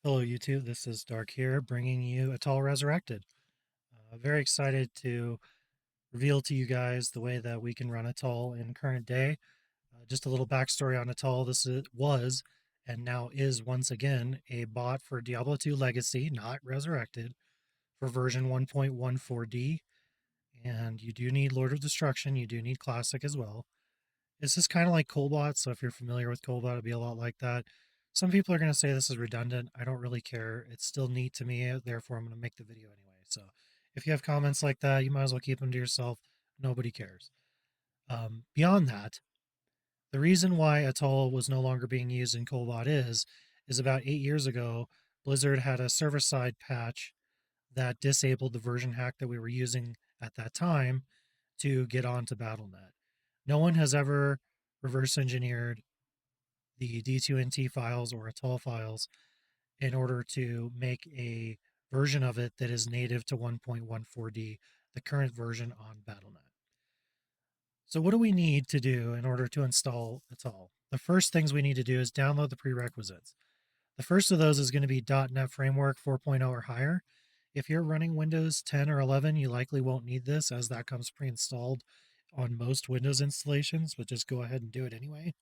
Hello, YouTube. This is Dark here, bringing you Etal Resurrected. Very excited to reveal to you guys the way that we can run Etal in current day. Just a little backstory on Etal. Was and now is once again a bot for Diablo 2 Legacy, not Resurrected, for version 1.14D. And you do need Lord of Destruction. You do need Classic as well. This is kind of like Colbot, so if you're familiar with Colbot, it'd be a lot like that. Some people are going to say this is redundant. I don't really care. It's still neat to me, therefore I'm going to make the video anyway. So if you have comments like that, you might as well keep them to yourself. Nobody cares. Beyond that, the reason why Atoll was no longer being used in Colbot is about 8 years ago, Blizzard had a server-side patch that disabled the version hack that we were using at that time to get onto BattleNet. No one has ever reverse engineered the D2NT files or Atoll files in order to make a version of it that is native to 1.14D, the current version on BattleNet. So what do we need to do in order to install Atoll? The first things we need to do is download the prerequisites. The first of those is going to be .NET Framework 4.0 or higher. If you're running Windows 10 or 11, you likely won't need this as that comes pre-installed on most Windows installations, but just go ahead and do it anyway.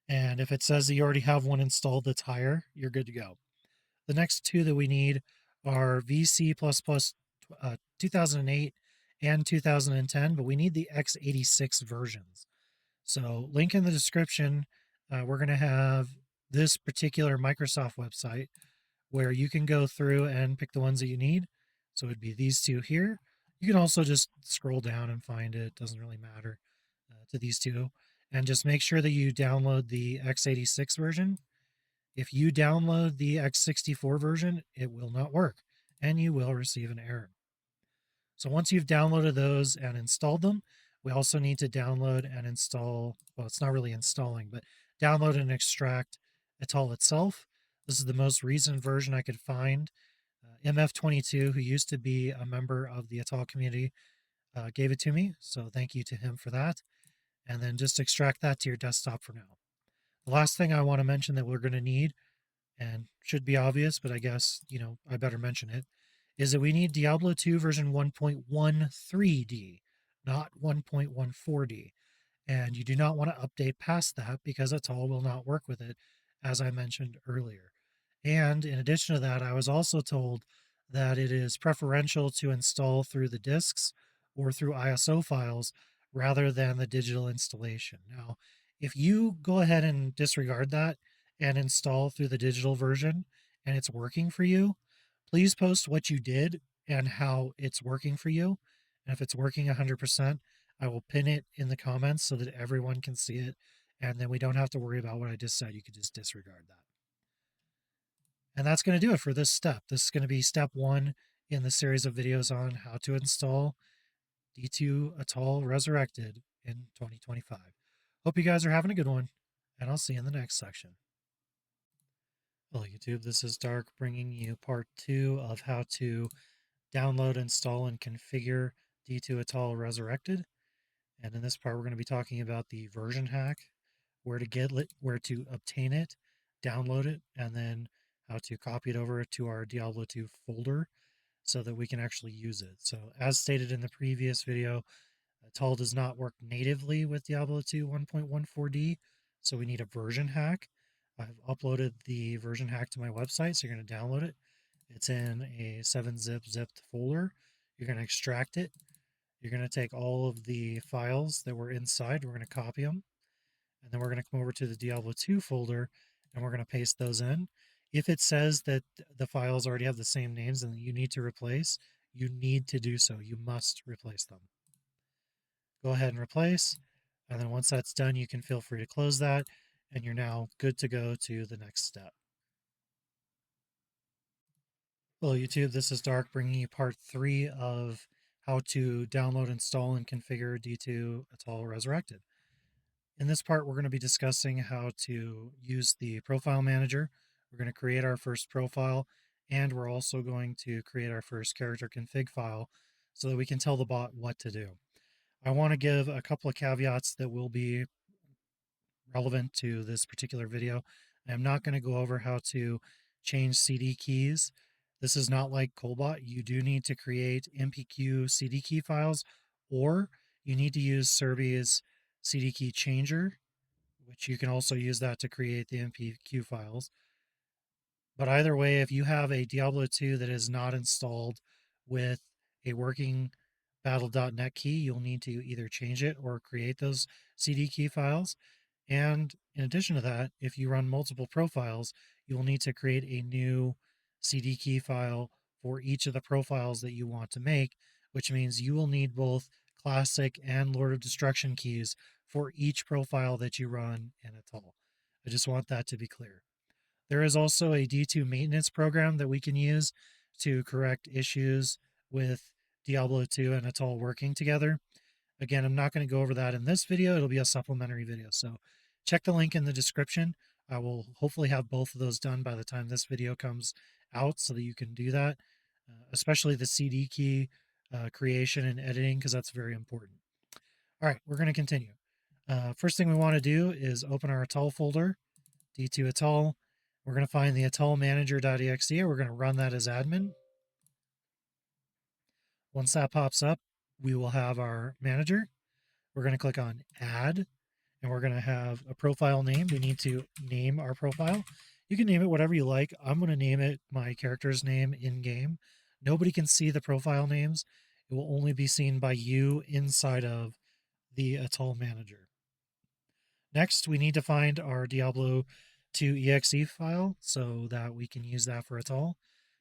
And if it says that you already have one installed that's higher, you're good to go. The next two that we need are VC++ 2008 and 2010, but we need the x86 versions. So link in the description. We're going to have this particular Microsoft website where you can go through and pick the ones that you need. So it'd be these two here. You can also just scroll down and find it. Doesn't really matter to these two. And just make sure that you download the x86 version. If you download the x64 version, it will not work and you will receive an error. So once you've downloaded those and installed them, we also need to download and install, well, it's not really installing, but download and extract Etal itself. This is the most recent version I could find. MF22, who used to be a member of the Etal community, gave it to me. So thank you to him for that. And then just extract that to your desktop for now. The last thing I want to mention that we're going to need, and should be obvious, but I guess, I better mention it, is that we need Diablo 2 version 1.13D, not 1.14D. And you do not want to update past that because Etal will not work with it, as I mentioned earlier. And in addition to that, I was also told that it is preferential to install through the disks or through ISO files rather than the digital installation. Now, if you go ahead and disregard that and install through the digital version and it's working for you, please post what you did and how it's working for you. And if it's working 100%, I will pin it in the comments so that everyone can see it. And then we don't have to worry about what I just said. You could just disregard that. And that's going to do it for this step. This is going to be step one in the series of videos on how to install D2 Etal Resurrected in 2025. Hope you guys are having a good one, and I'll see you in the next section. Hello, YouTube. This is Dark bringing you part two of how to download, install, and configure D2 Etal Resurrected. And in this part, we're going to be talking about the version hack, where to get it, where to obtain it, download it, and then how to copy it over to our Diablo 2 folder so that we can actually use it. So as stated in the previous video, Etal does not work natively with Diablo 2 1.14D, so we need a version hack. I've uploaded the version hack to my website, so you're going to download it. It's in a 7-zip zipped folder. You're going to extract it. You're going to take all of the files that were inside, we're going to copy them, and then we're going to come over to the Diablo 2 folder and we're going to paste those in. If it says that the files already have the same names and you need to replace, you need to do so. You must replace them. Go ahead and replace, and then once that's done, you can feel free to close that, and you're now good to go to the next step. Hello, YouTube. This is Dark bringing you part three of how to download, install, and configure D2 Etal Resurrected. In this part, we're going to be discussing how to use the profile manager. We're going to create our first profile, and we're also going to create our first character config file so that we can tell the bot what to do. I want to give a couple of caveats that will be relevant to this particular video. I'm not going to go over how to change CD keys. This is not like Cobot. You do need to create MPQ CD key files, or you need to use Serbia's CD key changer, which you can also use that to create the MPQ files. But either way, if you have a Diablo 2 that is not installed with a working battle.net key, you'll need to either change it or create those CD key files. And in addition to that, if you run multiple profiles, you will need to create a new CD key file for each of the profiles that you want to make, which means you will need both classic and Lord of Destruction keys for each profile that you run in Etal. I just want that to be clear. There is also a D2 maintenance program that we can use to correct issues with Diablo 2 and Etal working together. Again, I'm not going to go over that in this video. It'll be a supplementary video. So check the link in the description. I will hopefully have both of those done by the time this video comes out so that you can do that, especially the CD key creation and editing, because that's very important. All right, we're going to continue. First thing we want to do is open our Etal folder, D2 Etal. We're going to find the Etal manager.exe. We're going to run that as admin. Once that pops up, we will have our manager. We're going to click on add, and we're going to have a profile name. We need to name our profile. You can name it whatever you like. I'm going to name it my character's name in game. Nobody can see the profile names. It will only be seen by you inside of the Etal manager. Next, we need to find our Diablo 2 exe file so that we can use that for Etal.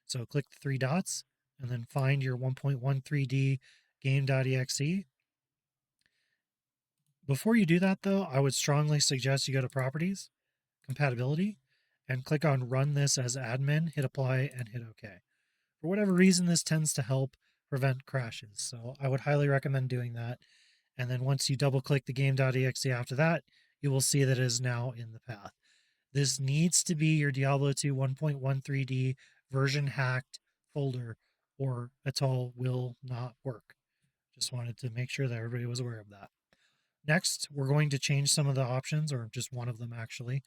So click the three dots and then find your 1.13D game.exe. Before you do that, though, I would strongly suggest you go to Properties, Compatibility, and click on Run this as admin, hit Apply, and hit OK. For whatever reason, this tends to help prevent crashes, so I would highly recommend doing that. And then once you double click the game.exe after that, you will see that it is now in the path. This needs to be your Diablo 2 1.13D version hacked folder, or Etal will not work. Just wanted to make sure that everybody was aware of that. Next, we're going to change some of the options, or just one of them actually.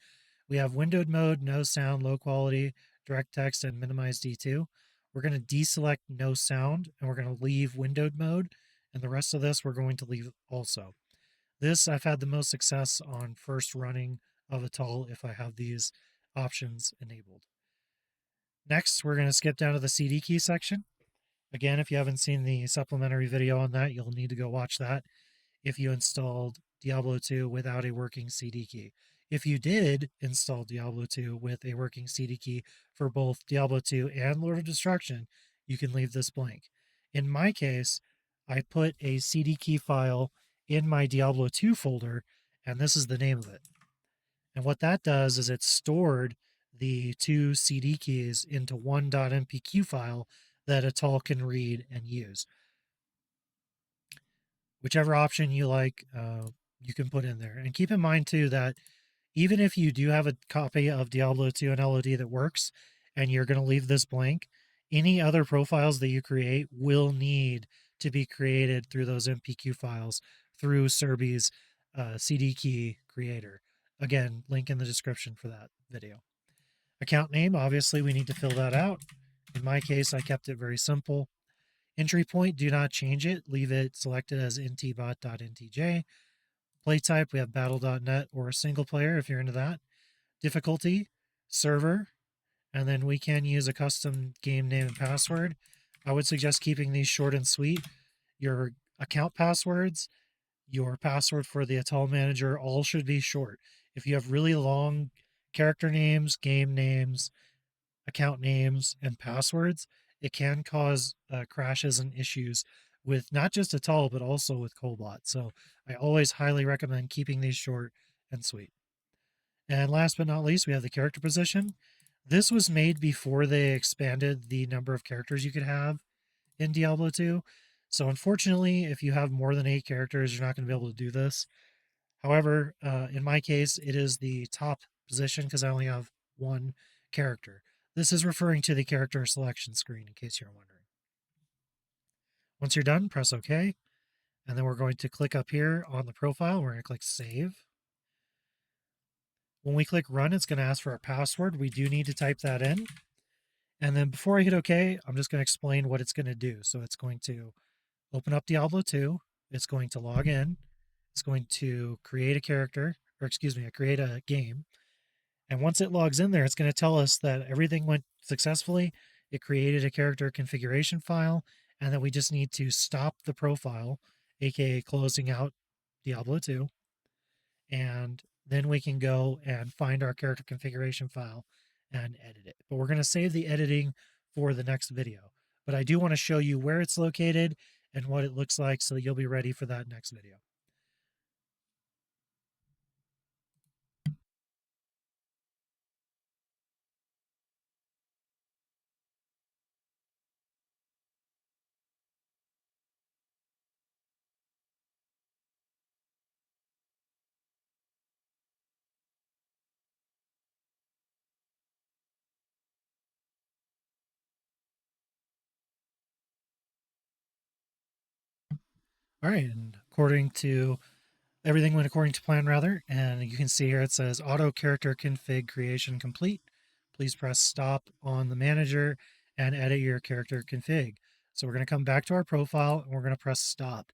We have windowed mode, no sound, low quality, direct text, and minimize D2. We're going to deselect no sound, and we're going to leave windowed mode, and the rest of this we're going to leave also. This I've had the most success on first running of Etal if I have these options enabled. Next, we're going to skip down to the CD key section. Again, if you haven't seen the supplementary video on that, you'll need to go watch that if you installed Diablo 2 without a working CD key. If you did install Diablo 2 with a working CD key for both Diablo 2 and Lord of Destruction, you can leave this blank. In my case, I put a CD key file in my Diablo 2 folder, and this is the name of it. And what that does is it stored the two CD keys into one .mpq file that Etal can read and use. Whichever option you like, you can put in there. And keep in mind, too, that even if you do have a copy of Diablo 2 and LOD that works, and you're going to leave this blank, any other profiles that you create will need to be created through those MPQ files through Serbi's CD key creator. Again, link in the description for that video. Account name, obviously, we need to fill that out. In my case, I kept it very simple. Entry point, do not change it. Leave it selected as ntbot.ntj. Play type, we have battle.net or single player if you're into that. Difficulty, server, and then we can use a custom game name and password. I would suggest keeping these short and sweet. Your account passwords, your password for the Etal manager, all should be short. If you have really long character names, game names, account names, and passwords, it can cause crashes and issues with not just Etal, but also with Cobot. So I always highly recommend keeping these short and sweet. And last but not least, we have the character position. This was made before they expanded the number of characters you could have in Diablo 2. So unfortunately, if you have more than 8 characters, you're not going to be able to do this. However, in my case, it is the top position because I only have one character. This is referring to the character selection screen, in case you're wondering. Once you're done, press OK. And then we're going to click up here on the profile. We're going to click Save. When we click Run, it's going to ask for our password. We do need to type that in. And then before I hit OK, I'm just going to explain what it's going to do. So it's going to open up Diablo 2. It's going to log in. It's going to create a character, or excuse me, create a game. And once it logs in there, it's going to tell us that everything went successfully. It created a character configuration file, and that we just need to stop the profile, aka closing out Diablo 2. And then we can go and find our character configuration file and edit it. But we're going to save the editing for the next video. But I do want to show you where it's located and what it looks like so that you'll be ready for that next video. All right, and everything went according to plan rather, and you can see here it says auto character config creation complete. Please press stop on the manager and edit your character config. So we're going to come back to our profile and we're going to press stop.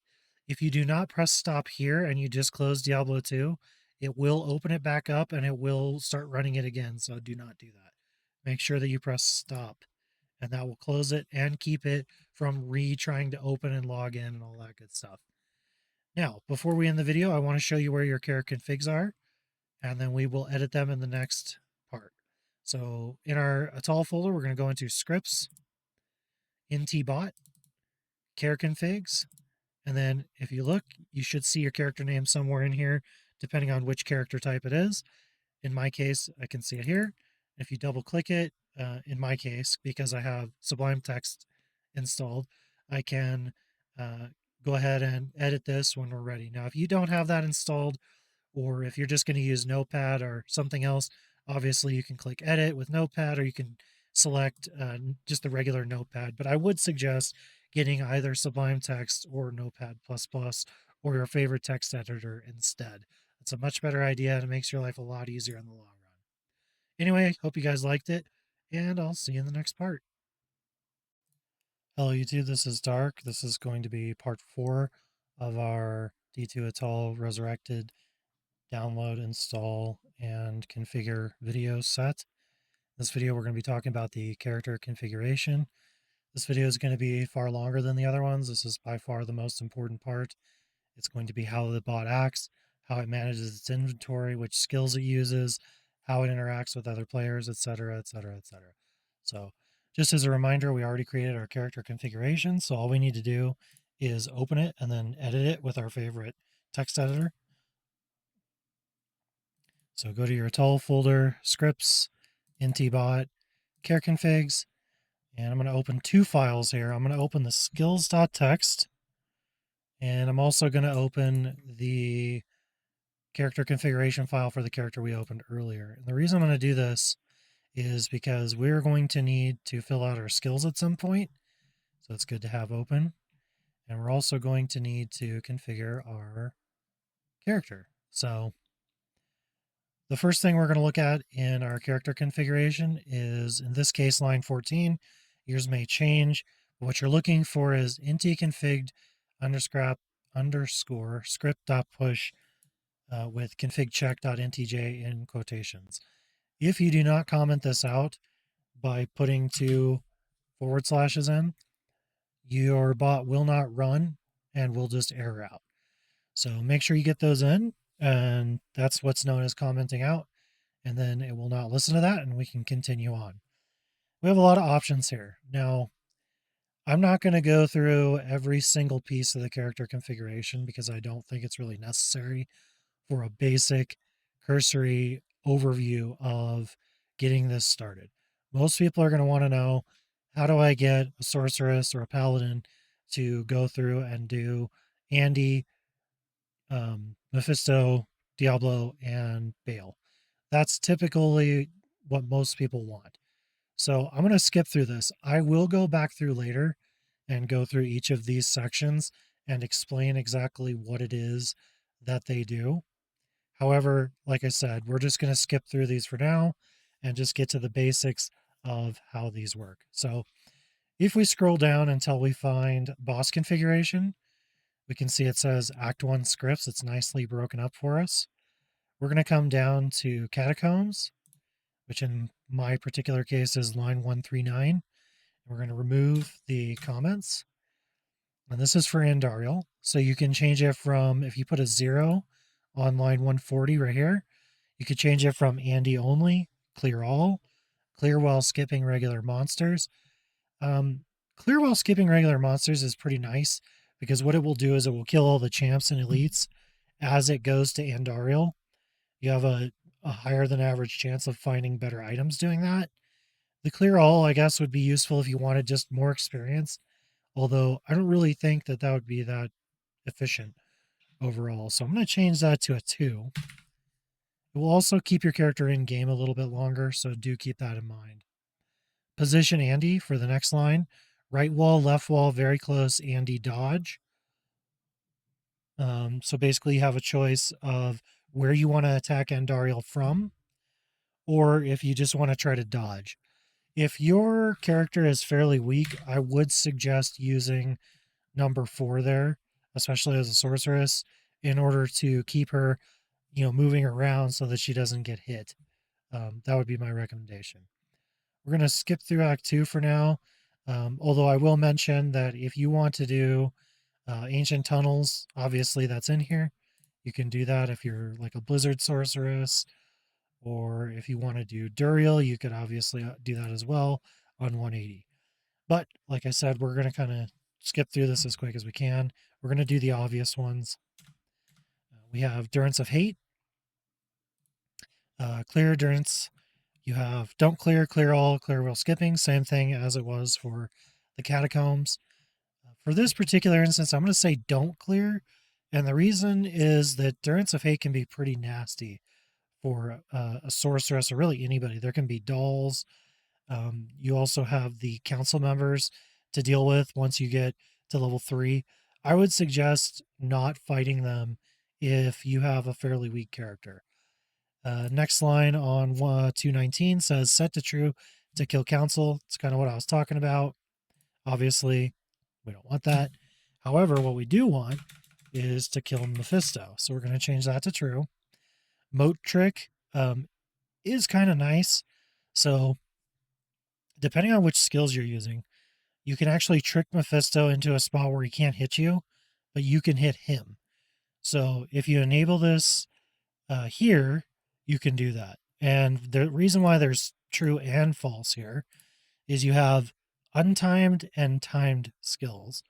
If you do not press stop here and you just close Diablo 2, it will open it back up and it will start running it again. So do not do that. Make sure that you press stop, and that will close it and keep it from trying to open and log in and all that good stuff. Now, before we end the video, I want to show you where your character configs are, and then we will edit them in the next part. So in our Etal folder, we're going to go into scripts, ntbot, care configs, and then if you look, you should see your character name somewhere in here, depending on which character type it is. In my case, I can see it here. If you double click it, in my case, because I have Sublime Text installed, I can uh, go ahead and edit this when we're ready. Now, if you don't have that installed, or if you're just going to use Notepad or something else, obviously you can click edit with Notepad, or you can select just the regular Notepad. But I would suggest getting either Sublime Text or Notepad++ or your favorite text editor instead. It's a much better idea and it makes your life a lot easier in the long run. Anyway, hope you guys liked it, and I'll see you in the next part. Hello YouTube, this is Dark. This is going to be part 4 of our D2 Etal Resurrected download, install, and configure video set. In this video, we're going to be talking about the character configuration. This video is going to be far longer than the other ones. This is by far the most important part. It's going to be how the bot acts, how it manages its inventory, which skills it uses, how it interacts with other players, etc., etc., etc. So just as a reminder, we already created our character configuration. So all we need to do is open it and then edit it with our favorite text editor. So go to your Etal folder, scripts, ntbot, care configs, and I'm going to open 2 files here. I'm going to open the skills.txt, and I'm also going to open the character configuration file for the character we opened earlier. And the reason I'm going to do this is because we're going to need to fill out our skills at some point. So it's good to have open. And we're also going to need to configure our character. So the first thing we're going to look at in our character configuration is, in this case, line 14. Yours may change, but what you're looking for is ntconfig underscore script.push with config check.ntj in quotations. If you do not comment this out by putting 2 forward slashes in, your bot will not run and will just error out. So make sure you get those in, and that's what's known as commenting out. And then it will not listen to that, and we can continue on. We have a lot of options here. Now, I'm not going to go through every single piece of the character configuration because I don't think it's really necessary for a basic cursory overview of getting this started. Most people are going to want to know, how do I get a sorceress or a paladin to go through and do Andy, Mephisto, Diablo, and Bale? That's typically what most people want. So I'm going to skip through this. I will go back through later and go through each of these sections and explain exactly what it is that they do. However, like I said, we're just going to skip through these for now and just get to the basics of how these work. So if we scroll down until we find boss configuration, we can see it says Act 1 scripts. It's nicely broken up for us. We're going to come down to Catacombs, which in my particular case is line 139. We're going to remove the comments. And this is for Andariel. So you can change it from, if you put a 0 on line 140 right here, you could change it from Andy only, clear all, clear while skipping regular monsters. Um, Clear while skipping regular monsters is pretty nice because what it will do is it will kill all the champs and elites as it goes to Andariel. You have a higher than average chance of finding better items doing that. The clear all, I guess, would be useful if you wanted just more experience, although I don't really think that that would be that efficient overall. So I'm going to change that to a 2. It will also keep your character in game a little bit longer, so do keep that in mind. Position Andy for the next line. Right wall, left wall, very close, Andy dodge. So basically you have a choice of where you want to attack Andariel from, or if you just want to try to dodge. If your character is fairly weak, I would suggest using number 4 there, especially as a sorceress, in order to keep her, moving around so that she doesn't get hit. That would be my recommendation. We're going to skip through Act 2 for now. Although I will mention that if you want to do Ancient Tunnels, obviously that's in here. You can do that if you're like a Blizzard sorceress, or if you want to do Duriel, you could obviously do that as well on 180. But like I said, we're going to kind of skip through this as quick as we can. We're going to do the obvious ones. We have Durance of Hate, Clear Durance. You have Don't Clear, Clear All, Clear While Skipping. Same thing as it was for the Catacombs. For this particular instance, I'm going to say Don't Clear. And the reason is that Durance of Hate can be pretty nasty for a sorceress or really anybody. There can be dolls. You also have the council members to deal with once you get to level 3. I would suggest not fighting them if you have a fairly weak character. Next line on 219 says set to true to kill council. It's kind of what I was talking about. Obviously, we don't want that. However, what we do want is to kill Mephisto. So we're going to change that to true. Moat trick is kind of nice. So depending on which skills you're using, you can actually trick Mephisto into a spot where he can't hit you, but you can hit him. So if you enable this here, you can do that. And the reason why there's true and false here is you have untimed and timed skills.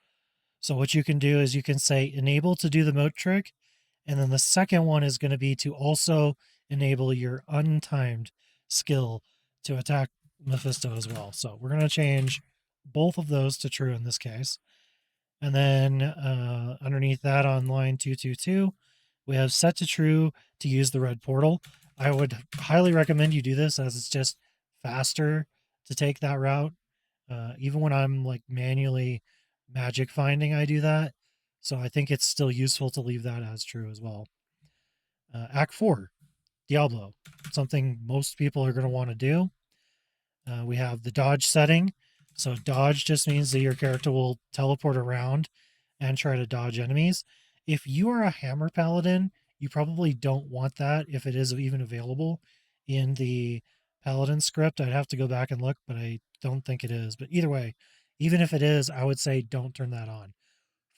So what you can do is you can say enable to do the moat trick, and then the second one is going to be to also enable your untimed skill to attack Mephisto as well. So we're going to change both of those to true in this case. And then underneath that on line 222, we have set to true to use the red portal. I would highly recommend you do this as it's just faster to take that route. Even when I'm like manually magic finding, I do that. So I think it's still useful to leave that as true as well. Act 4, Diablo, something most people are going to want to do. We have the dodge setting. So dodge just means that your character will teleport around and try to dodge enemies. If you are a hammer paladin, you probably don't want that if it is even available in the paladin script. I'd have to go back and look, but I don't think it is. But either way, even if it is, I would say don't turn that on.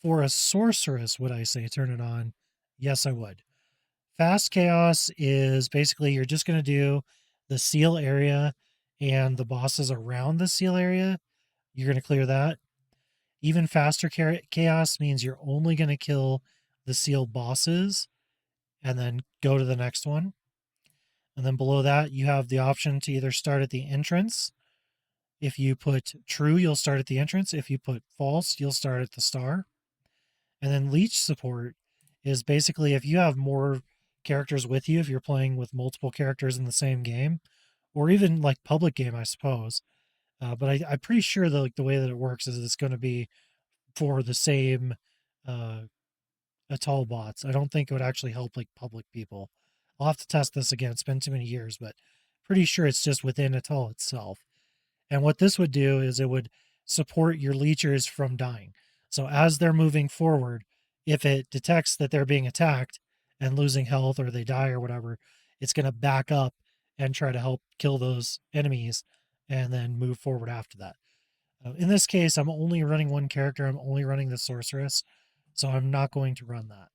For a sorceress, would I say turn it on? Yes, I would. Fast chaos is basically you're just going to do the seal area and the bosses around the seal area. You're going to clear that. Even faster chaos means you're only going to kill the seal bosses and then go to the next one. And then below that, you have the option to either start at the entrance. If you put true, you'll start at the entrance. If you put false, you'll start at the star. And then leech support is basically if you have more characters with you, if you're playing with multiple characters in the same game, or even like public game, I suppose. But I'm pretty sure that like the way that it works is it's going to be for the same uh, Etal bots. I don't think it would actually help like public people. I'll have to test this again. It's been too many years, but pretty sure it's just within Etal itself. And what this would do is it would support your leechers from dying. So as they're moving forward, if it detects that they're being attacked and losing health or they die or whatever, it's going to back up and try to help kill those enemies and then move forward after that. In this case, I'm only running one character. I'm only running the sorceress, so I'm not going to run that.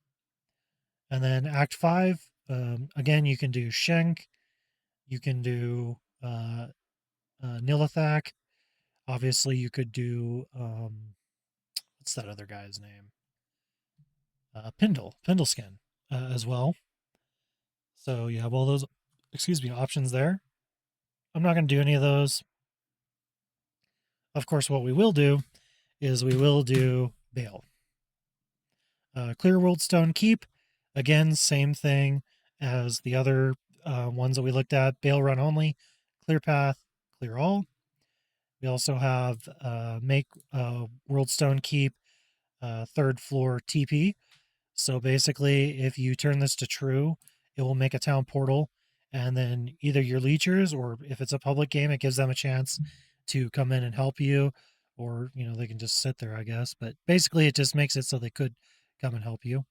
And then Act 5, again, you can do Shenk, you can do Nilithak. Obviously, you could do what's that other guy's name? Pindleskin as well. So you have all those, excuse me, options there. I'm not going to do any of those. Of course, what we will do is we will do Bale. Clear World Stone Keep, again, same thing as the other ones that we looked at. Bale Run Only, Clear Path, Clear All. We also have Make World Stone Keep third floor TP. So basically, if you turn this to true, it will make a town portal, and then either your leechers or if it's a public game, it gives them a chance to come in and help you, or they can just sit there, I guess. But basically, it just makes it so they could come and help you.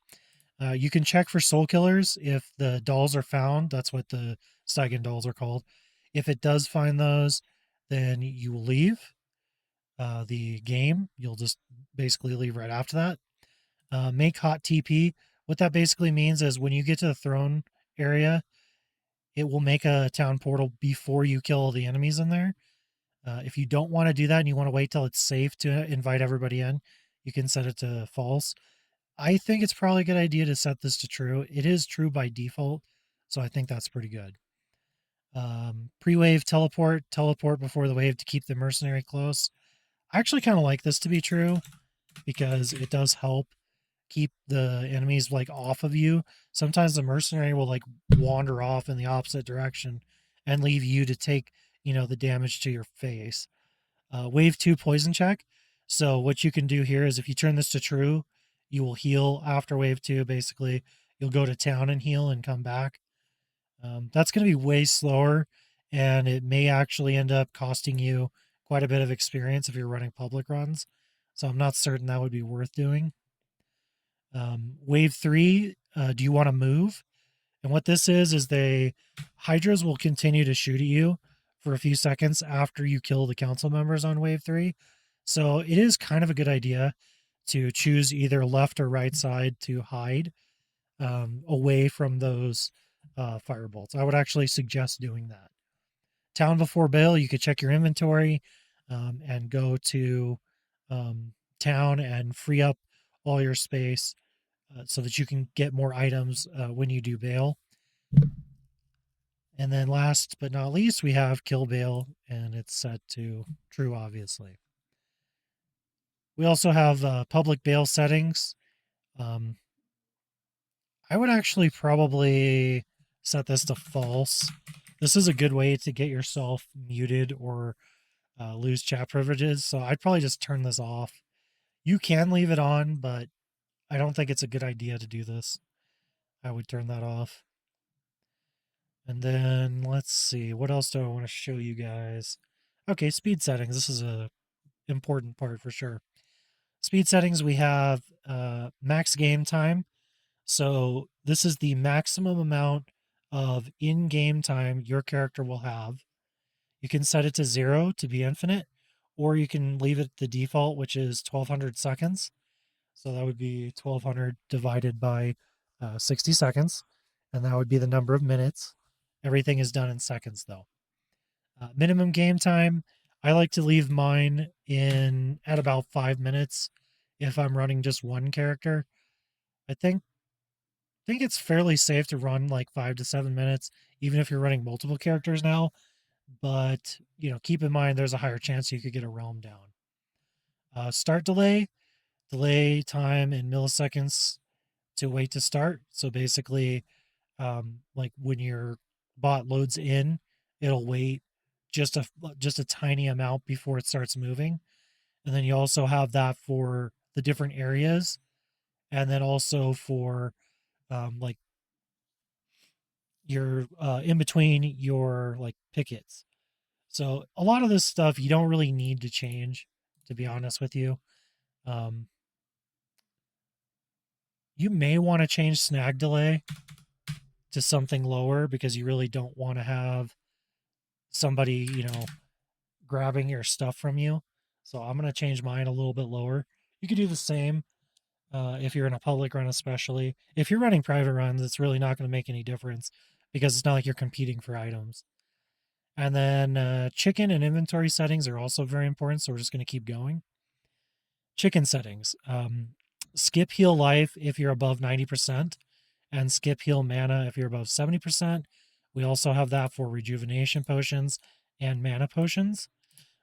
You can check for soul killers if the dolls are found. That's what the Steigen dolls are called. If it does find those, then you will leave the game. You'll just basically leave right after that. Make hot TP. What that basically means is when you get to the throne area, it will make a town portal before you kill all the enemies in there. If you don't want to do that and you want to wait till it's safe to invite everybody in, you can set it to false. I think it's probably a good idea to set this to true. It is true by default, so I think that's pretty good. Pre-wave teleport before the wave to keep the mercenary close. I actually kind of like this to be true because it does help keep the enemies like off of you. Sometimes the mercenary will like wander off in the opposite direction and leave you to take, the damage to your face. Wave 2 poison check. So what you can do here is if you turn this to true, you will heal after wave 2. Basically, you'll go to town and heal and come back. That's going to be way slower, and it may actually end up costing you quite a bit of experience if you're running public runs. So I'm not certain that would be worth doing. Wave 3, do you want to move? And what this is they hydras will continue to shoot at you for a few seconds after you kill the council members on wave 3. So it is kind of a good idea to choose either left or right side to hide away from those firebolts. I would actually suggest doing that. Town before Bale, you could check your inventory and go to town and free up all your space so that you can get more items when you do Bale. And then last but not least, we have Kill Bale, and it's set to true, obviously. We also have public Bale settings. I would actually probably set this to false. This is a good way to get yourself muted or lose chat privileges, so I'd probably just turn this off. You can leave it on, but I don't think it's a good idea to do this. I would turn that off. And then let's see, what else do I want to show you guys? Okay, speed settings. This is a important part for sure. Speed settings, we have max game time. So this is the maximum amount of in-game time your character will have. You can set it to 0 to be infinite, or you can leave it the default, which is 1200 seconds. So that would be 1200 divided by 60 seconds, and that would be the number of minutes. Everything is done in seconds, though. Minimum game time, I like to leave mine in at about 5 minutes if I'm running just one character. I think it's fairly safe to run like 5 to 7 minutes, even if you're running multiple characters now. But keep in mind there's a higher chance you could get a realm down. Start delay time in milliseconds to wait to start. So basically, like when your bot loads in, it'll wait just a tiny amount before it starts moving. And then you also have that for the different areas, and then also for like your in between your like pickets. So a lot of this stuff you don't really need to change, to be honest with you. Um, you may want to change snag delay to something lower because you really don't want to have somebody, grabbing your stuff from you. So I'm going to change mine a little bit lower. You could do the same if you're in a public run, especially. If you're running private runs, it's really not going to make any difference because it's not like you're competing for items. And then chicken and inventory settings are also very important. So we're just going to keep going. Chicken settings. Skip heal life if you're above 90%, and skip heal mana if you're above 70%. We also have that for rejuvenation potions and mana potions.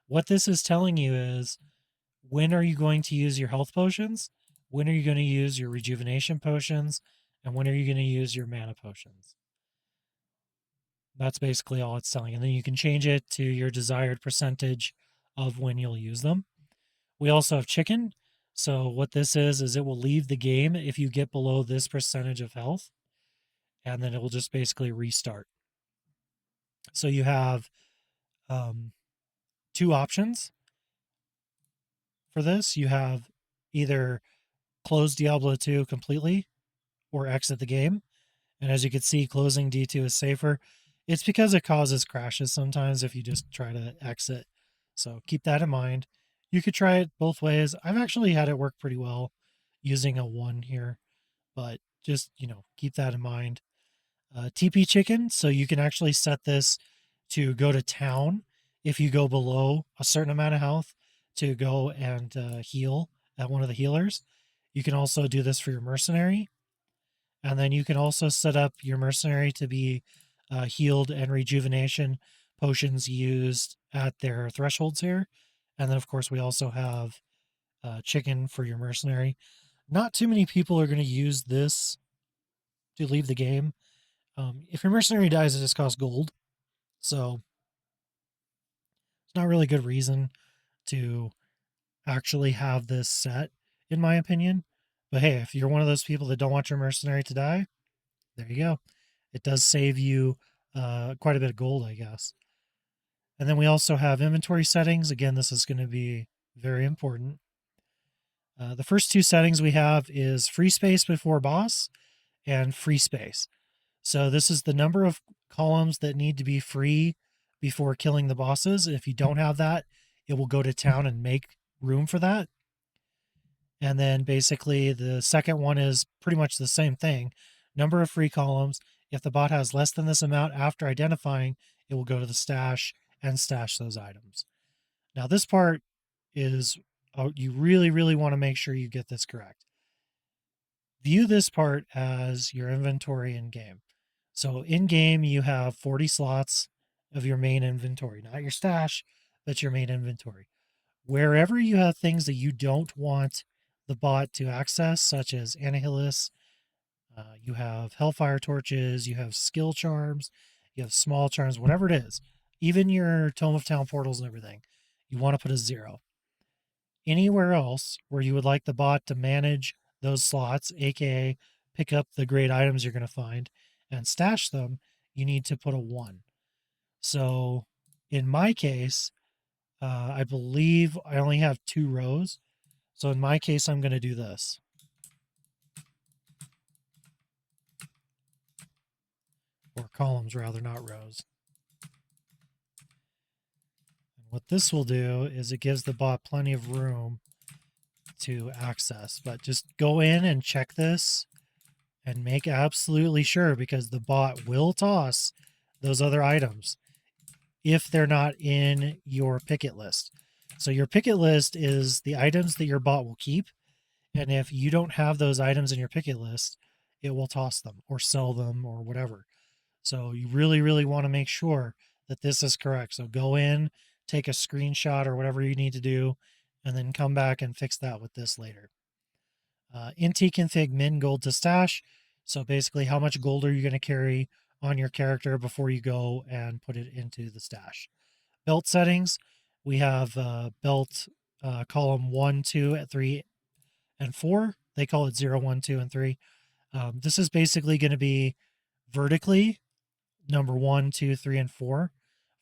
What this is telling you is when are you going to use your health potions? When are you going to use your rejuvenation potions? And when are you going to use your mana potions? That's basically all it's telling. And then you can change it to your desired percentage of when you'll use them. We also have chicken. So what this is it will leave the game if you get below this percentage of health, and then it will just basically restart. So you have um, two options for this. You have either close Diablo 2 completely or exit the game. And as you can see, closing D2 is safer. It's because it causes crashes sometimes if you just try to exit. So keep that in mind. You could try it both ways. I've actually had it work pretty well using a 1 here, but just, keep that in mind. TP chicken, so you can actually set this to go to town if you go below a certain amount of health to go and heal at one of the healers. You can also do this for your mercenary. And then you can also set up your mercenary to be healed and rejuvenation potions used at their thresholds here. And then, of course, we also have chicken for your mercenary. Not too many people are going to use this to leave the game. If your mercenary dies, it just costs gold. So it's not really a good reason to actually have this set, in my opinion. But hey, if you're one of those people that don't want your mercenary to die, there you go. It does save you quite a bit of gold, I guess. And then we also have inventory settings. Again, this is going to be very important. The first two settings we have is free space before boss and free space. So this is the number of columns that need to be free before killing the bosses. If you don't have that, it will go to town and make room for that. And then basically the second one is pretty much the same thing. Number of free columns. If the bot has less than this amount after identifying, it will go to the stash and stash those items. Now this part is, you really, really want to make sure you get this correct. View this part as your inventory in game. So in game, you have 40 slots of your main inventory, not your stash, but your main inventory. Wherever you have things that you don't want the bot to access, such as Annihilus, you have Hellfire Torches, you have Skill Charms, you have Small Charms, whatever it is, even your Tome of Town portals and everything, you want to put a 0. Anywhere else where you would like the bot to manage those slots, aka pick up the great items you're going to find and stash them, you need to put a 1. So in my case, I believe I only have 2 rows. So in my case, I'm going to do this. Or columns, rather, not rows. And what this will do is it gives the bot plenty of room to access. But just go in and check this and make absolutely sure, because the bot will toss those other items if they're not in your picket list. So your picket list is the items that your bot will keep. And if you don't have those items in your picket list, it will toss them or sell them or whatever. So you really, really want to make sure that this is correct. So go in, take a screenshot or whatever you need to do, and then come back and fix that with this later. Int config min gold to stash. So basically, how much gold are you going to carry on your character before you go and put it into the stash? Belt settings. We have belt column 1, 2, 3, and 4. They call it 0, 1, 2, and 3. This is basically going to be vertically number 1, 2, 3, and 4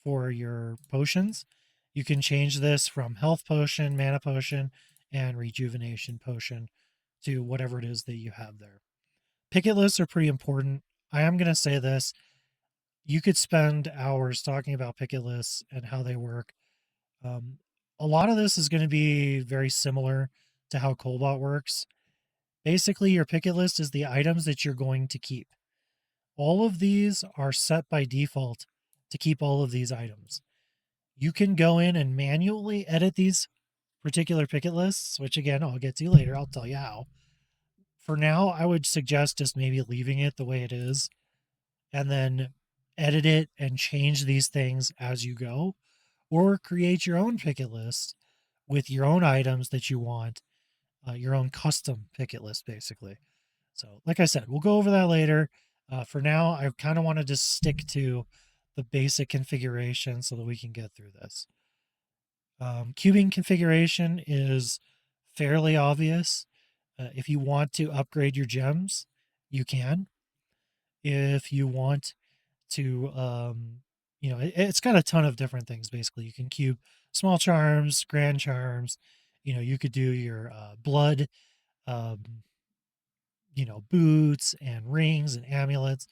for your potions. You can change this from health potion, mana potion, and rejuvenation potion to whatever it is that you have there. Picket lists are pretty important. I am going to say this. You could spend hours talking about picket lists and how they work. Um, a lot of this is going to be very similar to how Cobalt works. Basically, your picket list is the items that you're going to keep. All of these are set by default to keep all of these items. You can go in and manually edit these particular picket lists, which again, I'll get to later. I'll tell you how. For now, I would suggest just maybe leaving it the way it is and then edit it and change these things as you go, or create your own picket list with your own items that you want, your own custom picket list, basically. So, like I said, we'll go over that later. For now, I kind of want to just stick to the basic configuration so that we can get through this. Cubing configuration is fairly obvious. If you want to upgrade your gems, you can. If you want to, it's got a ton of different things. Basically, you can cube small charms, grand charms. You could do your blood, um, boots and rings and amulets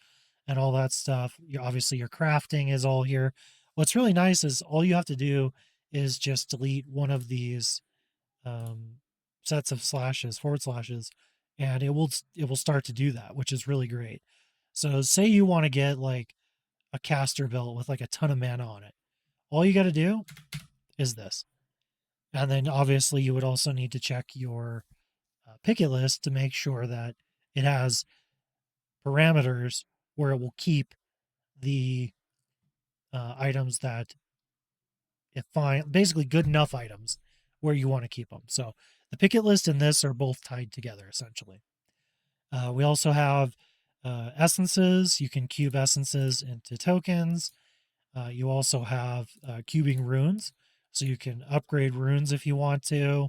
and all that stuff. Obviously, your crafting is all here. What's really nice is all you have to do is just delete one of these um, sets of slashes, forward slashes, and it will start to do that, which is really great. So, say you want to get like a caster belt with like a ton of mana on it. All you got to do is this. And then obviously you would also need to check your picket list to make sure that it has parameters where it will keep the items that it find basically good enough items where you want to keep them. So the picket list and this are both tied together essentially. We also have essences. You can cube essences into tokens. You also have cubing runes, so you can upgrade runes if you want to.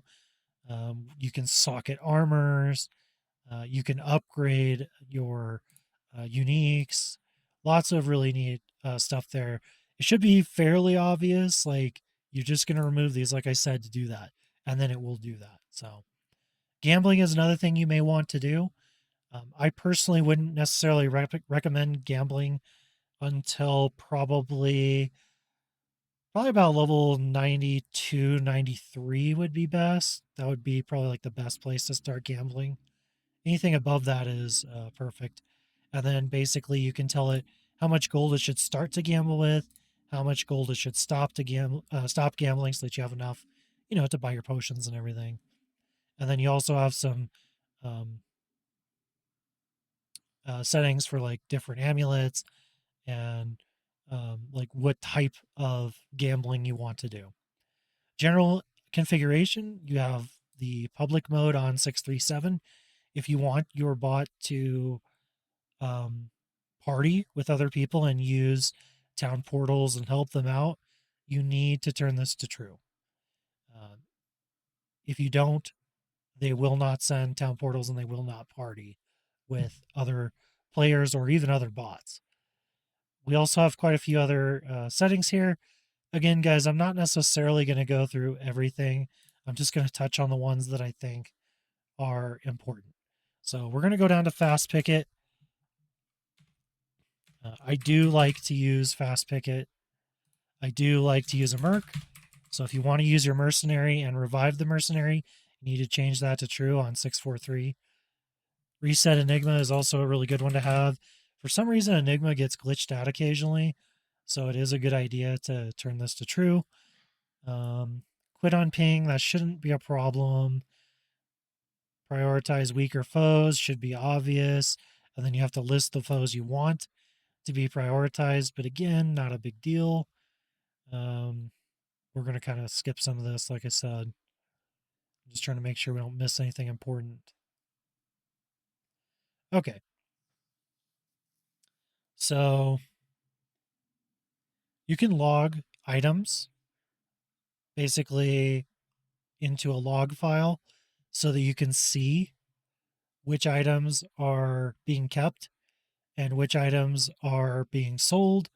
You can socket armors. You can upgrade your uniques. Lots of really neat stuff there. It should be fairly obvious. Like you're just going to remove these, like I said, to do that, and then it will do that. So gambling is another thing you may want to do. I personally wouldn't necessarily recommend gambling until probably about level 92, 93 would be best. That would be probably like the best place to start gambling. Anything above that is perfect. And then basically you can tell it how much gold it should start to gamble with, how much gold it should stop gambling so that you have enough, to buy your potions and everything. And then you also have some um, settings for like different amulets and like what type of gambling you want to do. General configuration, you have the public mode on 637. If you want your bot to um, party with other people and use town portals and help them out, you need to turn this to true. Uh, if you don't, they will not send town portals and they will not party with other players or even other bots. We also have quite a few other settings here. Again, guys, I'm not necessarily going to go through everything. I'm just going to touch on the ones that I think are important. So we're going to go down to fast picket. I do like to use fast picket. I do like to use a merc. So if you want to use your mercenary and revive the mercenary, you need to change that to true on 643. Reset Enigma is also a really good one to have. For some reason, Enigma gets glitched out occasionally, so it is a good idea to turn this to true. Quit on ping, that shouldn't be a problem. Prioritize weaker foes should be obvious. And then you have to list the foes you want to be prioritized. But again, not a big deal. We're going to kind of skip some of this, like I said. I'm just trying to make sure we don't miss anything important. Okay. So you can log items basically into a log file so that you can see which items are being kept and which items are being sold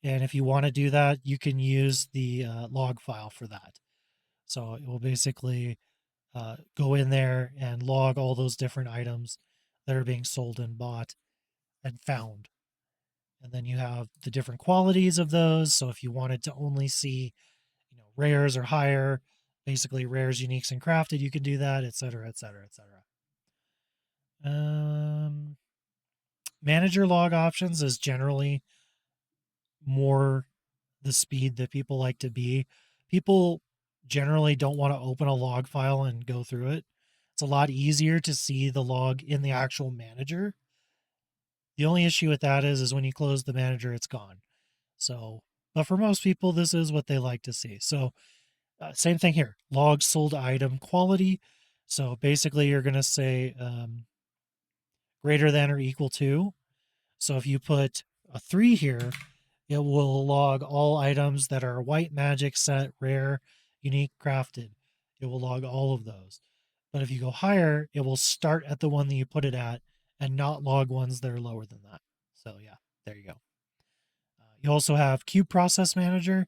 And if you want to do that, you can use the log file for that. So it will basically go in there and log all those different items that are being sold and bought and found. And then you have the different qualities of those. So if you wanted to only see, rares or higher, basically rares, uniques, and crafted, you can do that, etc., etc., etc. Manager log options is generally more the speed that people like to be. People generally don't want to open a log file and go through it. It's a lot easier to see the log in the actual manager. The only issue with that is when you close the manager, it's gone. So, but for most people, this is what they like to see. So, same thing here, log sold item quality. So basically, you're going to say greater than or equal to. So if you put a 3 here, it will log all items that are white, magic, set, rare, unique, crafted. It will log all of those. But if you go higher, it will start at the one that you put it at and not log ones that are lower than that. So yeah, there you go. You also have Cube Process Manager,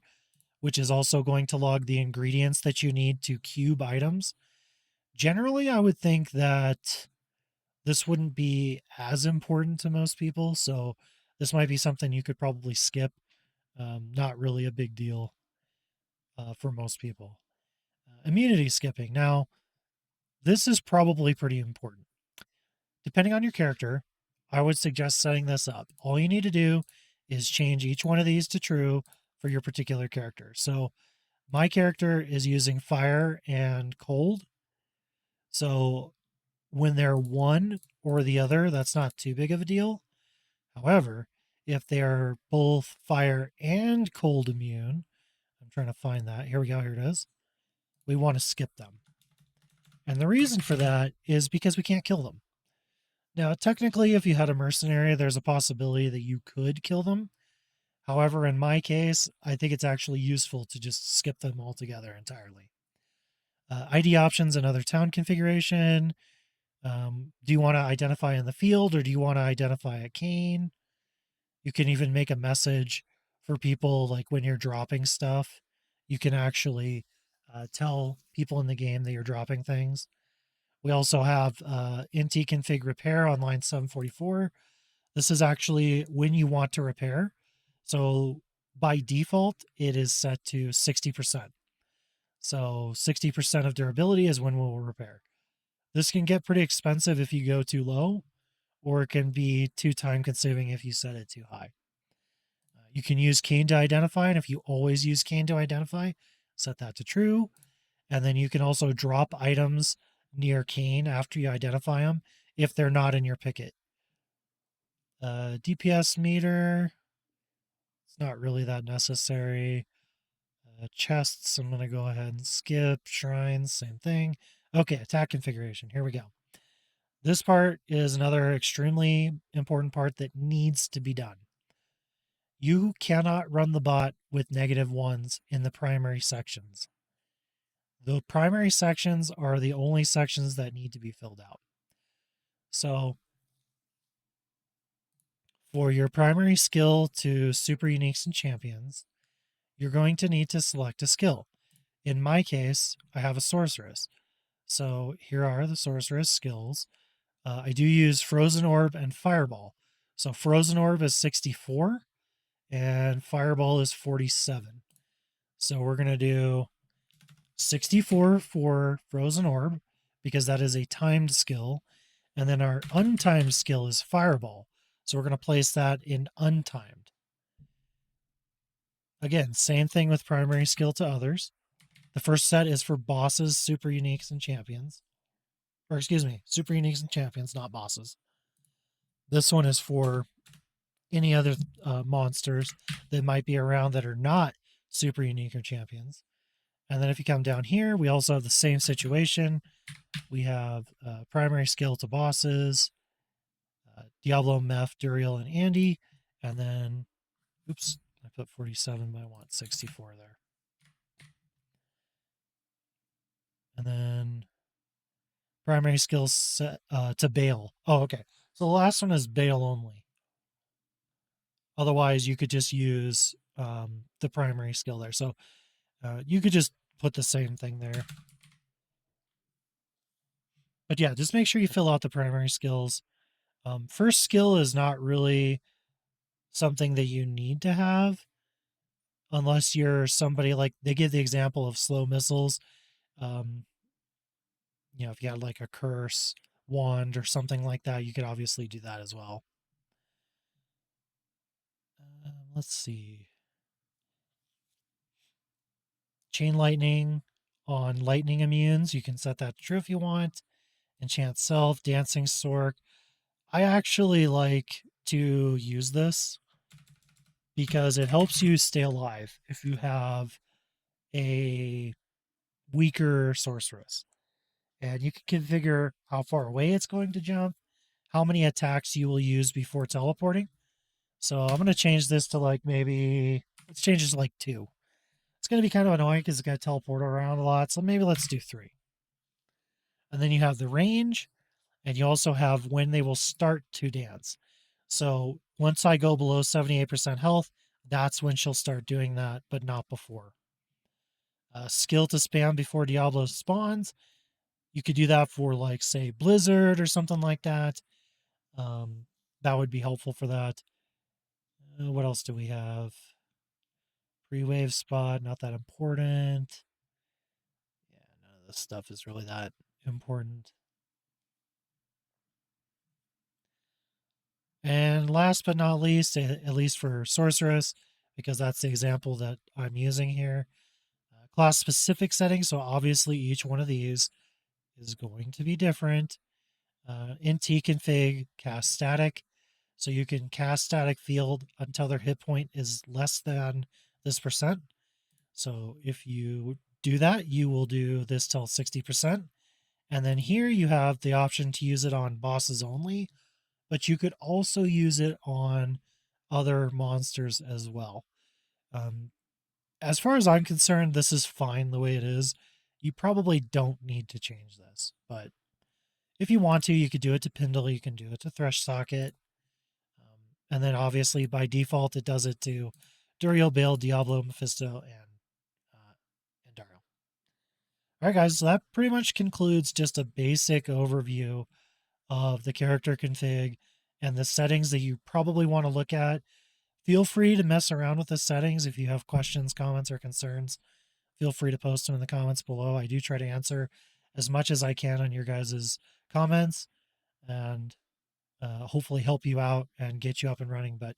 which is also going to log the ingredients that you need to cube items. Generally, I would think that this wouldn't be as important to most people, so this might be something you could probably skip. Not really a big deal for most people. Immunity skipping. Now, this is probably pretty important. Depending on your character, I would suggest setting this up. All you need to do is change each one of these to true for your particular character. So my character is using fire and cold. So when they're one or the other, that's not too big of a deal. However, if they're both fire and cold immune, I'm trying to find that. Here we go. Here it is. We want to skip them. And the reason for that is because we can't kill them. Now, technically, if you had a mercenary, there's a possibility that you could kill them. However, in my case, I think it's actually useful to just skip them altogether entirely. ID options, another town configuration. Do you want to identify in the field or do you want to identify a cane? You can even make a message for people like when you're dropping stuff. You can actually tell people in the game that you're dropping things. We also have int config repair on line 744. This is actually when you want to repair. So by default, it is set to 60%. So 60% of durability is when we'll repair. This can get pretty expensive if you go too low, or it can be too time consuming if you set it too high. You can use cane to identify, and if you always use cane to identify, set that to true. And then you can also drop items near cane after you identify them if they're not in your picket. DPS meter, it's not really that necessary. Chests, I'm going to go ahead and skip. Shrines, same thing. Okay, attack configuration. Here we go. This part is another extremely important part that needs to be done. You cannot run the bot with -1s in the primary sections. The primary sections are the only sections that need to be filled out. So for your primary skill to super uniques and champions, you're going to need to select a skill. In my case, I have a sorceress. So here are the sorceress skills. I do use Frozen Orb and Fireball. So Frozen Orb is 64 and Fireball is 47. So we're going to do 64 for Frozen Orb because that is a timed skill. And then our untimed skill is Fireball. So we're going to place that in untimed. Again, same thing with primary skill to others. The first set is for bosses, super uniques, and champions. Or excuse me, super uniques and champions, not bosses. This one is for any other monsters that might be around that are not super unique or champions. And then if you come down here, we also have the same situation. We have primary skill to bosses, Diablo, Meph, Duriel, and Andy. And then, oops, I put 47, but I want 64 there. And then primary skills set to Bale. Oh, okay. So the last one is Bale only. Otherwise, you could just use the primary skill there. So you could just put the same thing there. But yeah, just make sure you fill out the primary skills. First skill is not really something that you need to have unless you're somebody like they give the example of slow missiles. Um, if you had like a curse wand or something like that, you could obviously do that as well. Let's see. Chain lightning on lightning immunes. You can set that to true if you want. Enchant self, dancing stork. I actually like to use this because it helps you stay alive if you have a weaker sorceress. And you can configure how far away it's going to jump, how many attacks you will use before teleporting. So I'm going to change this to like maybe, let's change this to like 2. It's going to be kind of annoying because it's going to teleport around a lot. So maybe let's do 3. And then you have the range, and you also have when they will start to dance. So once I go below 78% health, that's when she'll start doing that, but not before. Skill to spam before Diablo spawns. You could do that for like say Blizzard or something like that. Um, that would be helpful for that. What else do we have? Pre-wave spot, not that important. Yeah, none of this stuff is really that important. And last but not least, at least for Sorceress, because that's the example that I'm using here, class specific settings. So obviously each one of these is going to be different. In tconfig, cast static. So you can cast static field until their hit point is less than this percent. So if you do that, you will do this till 60%. And then here you have the option to use it on bosses only, but you could also use it on other monsters as well. Um, as far as I'm concerned, this is fine the way it is. You probably don't need to change this, but if you want to, you could do it to Pindle, you can do it to Thresh Socket. And then obviously by default, it does it to Duriel, Bale, Diablo, Mephisto, and Dario. All right, guys, so that pretty much concludes just a basic overview of the character config and the settings that you probably want to look at. Feel free to mess around with the settings if you have questions, comments, or concerns. Feel free to post them in the comments below. I do try to answer as much as I can on your guys' comments and hopefully help you out and get you up and running. But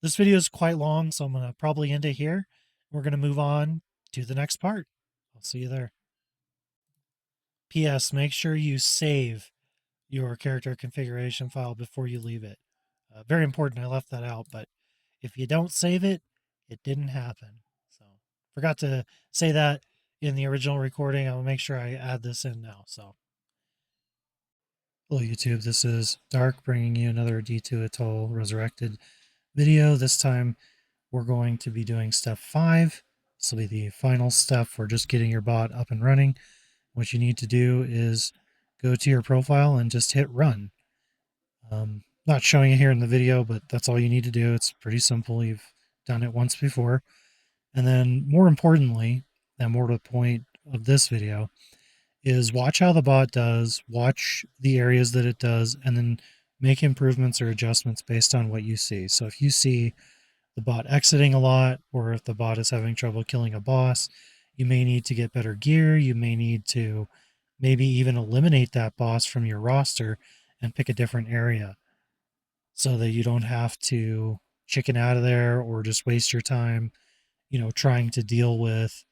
this video is quite long, so I'm going to probably end it here. We're going to move on to the next part. I'll see you there. P.S. Make sure you save your character configuration file before you leave it. Very important. I left that out, but if you don't save it, it didn't happen. So forgot to say that in the original recording. I'll make sure I add this in now. So hello YouTube, this is Dark bringing you another D2 Etal Resurrected video. This time we're going to be doing step 5. This will be the final step for just getting your bot up and running. What you need to do is go to your profile and just hit run. Not showing it here in the video, but that's all you need to do. It's pretty simple. You've done it once before. And then more importantly, and more to the point of this video, is watch how the bot does, watch the areas that it does, and then make improvements or adjustments based on what you see. So if you see the bot exiting a lot, or if the bot is having trouble killing a boss, you may need to get better gear. You may need to maybe even eliminate that boss from your roster and pick a different area so that you don't have to chicken out of there or just waste your time, trying to deal with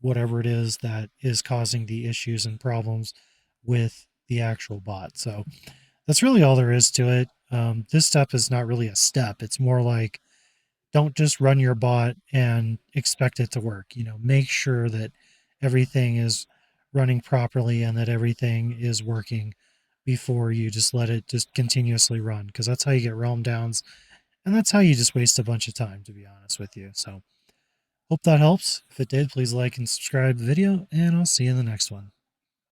whatever it is that is causing the issues and problems with the actual bot. So that's really all there is to it. This step is not really a step. It's more like, don't just run your bot and expect it to work. Make sure that everything is running properly and that everything is working before you just let it just continuously run, because that's how you get realm downs, and that's how you just waste a bunch of time, to be honest with you. So hope that helps. If it did, please like and subscribe the video, and I'll see you in the next one.